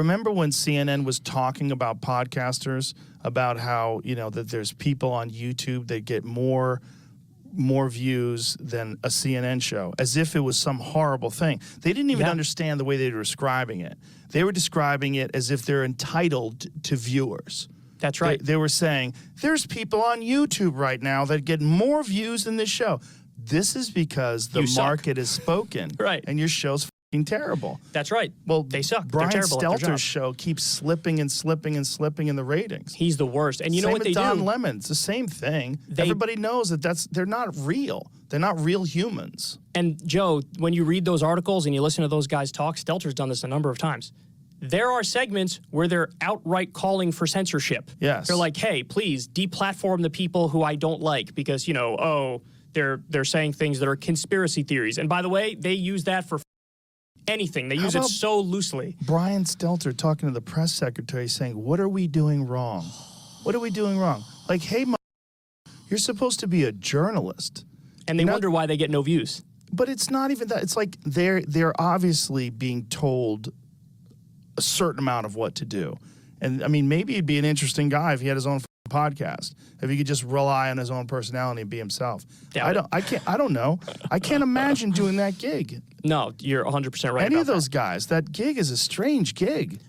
remember when CNN was talking about podcasters, about how, that there's people on YouTube that get more views than a CNN show, as if it was some horrible thing. They didn't even understand the way they were describing it. They were describing it as if they're entitled to viewers. That's right. They were saying, there's people on YouTube right now that get more views than this show. This is because the market has spoken. Right. And your show's f***ing terrible. That's right. Well, they suck. Brian They're terrible at their job. Stelter's show keeps slipping and slipping and slipping in the ratings. He's the worst. And you know what they do? Same with Don Lemon. It's the same thing. Everybody knows that they're not real. They're not real humans. And Joe, when you read those articles and you listen to those guys talk, Stelter's done this a number of times. There are segments where they're outright calling for censorship. Yes. They're like, hey, please deplatform the people who I don't like because, they're saying things that are conspiracy theories. And by the way, they use that for anything. They use it so loosely. Brian Stelter talking to the press secretary saying, what are we doing wrong? What are we doing wrong? Like, hey, you're supposed to be a journalist. And they wonder why they get no views. But it's not even that. It's like they're obviously being told a certain amount of what to do. And I mean, maybe he'd be an interesting guy if he had his own podcast, if he could just rely on his own personality and be himself. I don't know. I can't imagine doing that gig. No, you're 100% right. Any of those guys, that gig is a strange gig.